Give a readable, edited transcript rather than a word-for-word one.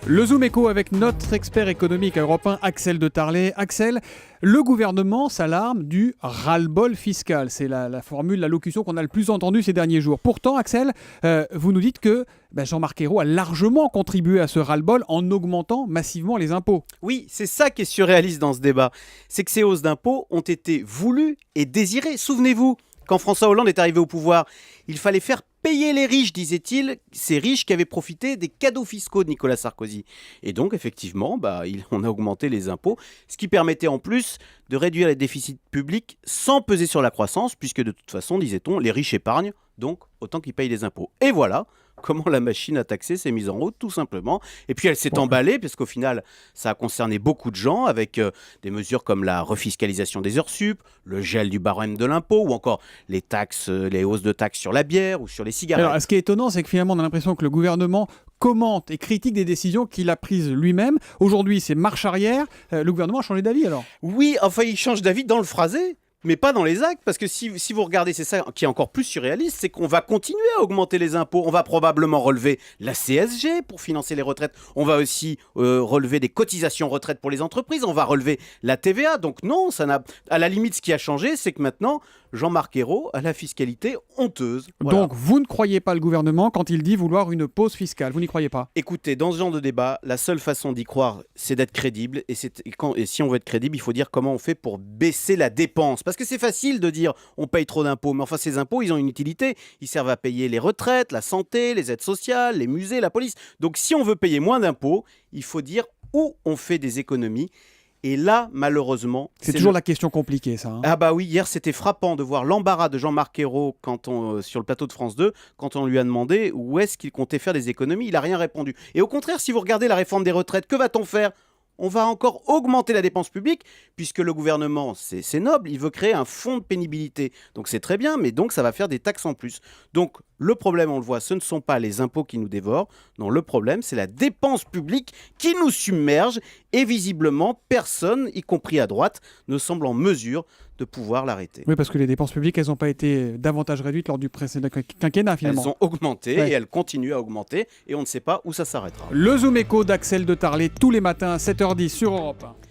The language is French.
Le Zoom Éco avec notre expert économique à Europe 1, Axel de Tarlet. Axel, le gouvernement s'alarme du ras-le-bol fiscal. C'est la formule, la locution qu'on a le plus entendue ces derniers jours. Pourtant, Axel, vous nous dites que Jean-Marc Ayrault a largement contribué à ce ras-le-bol en augmentant massivement les impôts. Oui, c'est ça qui est surréaliste dans ce débat. C'est que ces hausses d'impôts ont été voulues et désirées. Souvenez-vous, quand François Hollande est arrivé au pouvoir, il fallait faire payer les riches, disait-il, ces riches qui avaient profité des cadeaux fiscaux de Nicolas Sarkozy. Et donc, effectivement, on a augmenté les impôts, ce qui permettait en plus de réduire les déficits publics sans peser sur la croissance, puisque de toute façon, disait-on, les riches épargnent, donc autant qu'ils payent les impôts. Et voilà comment la machine à taxer s'est mise en route, tout simplement. Et puis elle s'est emballée, parce qu'au final, ça a concerné beaucoup de gens, avec des mesures comme la refiscalisation des heures sup, le gel du barème de l'impôt, ou encore les taxes, les hausses de taxes sur la bière ou sur les cigarettes. Alors, ce qui est étonnant, c'est que finalement, on a l'impression que le gouvernement commente et critique des décisions qu'il a prises lui-même. Aujourd'hui, c'est marche arrière. Le gouvernement a changé d'avis, alors? Oui, enfin, il change d'avis dans le phrasé, mais pas dans les actes, parce que si vous regardez, c'est ça qui est encore plus surréaliste, c'est qu'on va continuer à augmenter les impôts. On va probablement relever la CSG pour financer les retraites. On va aussi relever des cotisations retraite pour les entreprises. On va relever la TVA. Donc non, à la limite, ce qui a changé, c'est que maintenant, Jean-Marc Ayrault a la fiscalité honteuse. Voilà. Donc, vous ne croyez pas le gouvernement quand il dit vouloir une pause fiscale? Vous n'y croyez pas? Écoutez, dans ce genre de débat, la seule façon d'y croire, c'est d'être crédible. Et si on veut être crédible, il faut dire comment on fait pour baisser la dépense. Parce que c'est facile de dire on paye trop d'impôts. Mais enfin, ces impôts, ils ont une utilité. Ils servent à payer les retraites, la santé, les aides sociales, les musées, la police. Donc, si on veut payer moins d'impôts, il faut dire où on fait des économies. Et là, malheureusement... C'est toujours la question compliquée, ça. Ah bah oui, hier, c'était frappant de voir l'embarras de Jean-Marc Ayrault sur le plateau de France 2, quand on lui a demandé où est-ce qu'il comptait faire des économies. Il n'a rien répondu. Et au contraire, si vous regardez la réforme des retraites, que va-t-on faire ? On va encore augmenter la dépense publique, puisque le gouvernement, c'est noble, il veut créer un fonds de pénibilité. Donc c'est très bien, mais donc ça va faire des taxes en plus. Donc le problème, on le voit, ce ne sont pas les impôts qui nous dévorent. Non, le problème, c'est la dépense publique qui nous submerge. Et visiblement, personne, y compris à droite, ne semble en mesure de pouvoir l'arrêter. Oui, parce que les dépenses publiques, elles n'ont pas été davantage réduites lors du précédent quinquennat, finalement. Elles ont augmenté et elles continuent à augmenter. Et on ne sait pas où ça s'arrêtera. Le Zoom Éco d'Axel de Tarlet, tous les matins à 7h10 sur Europe 1.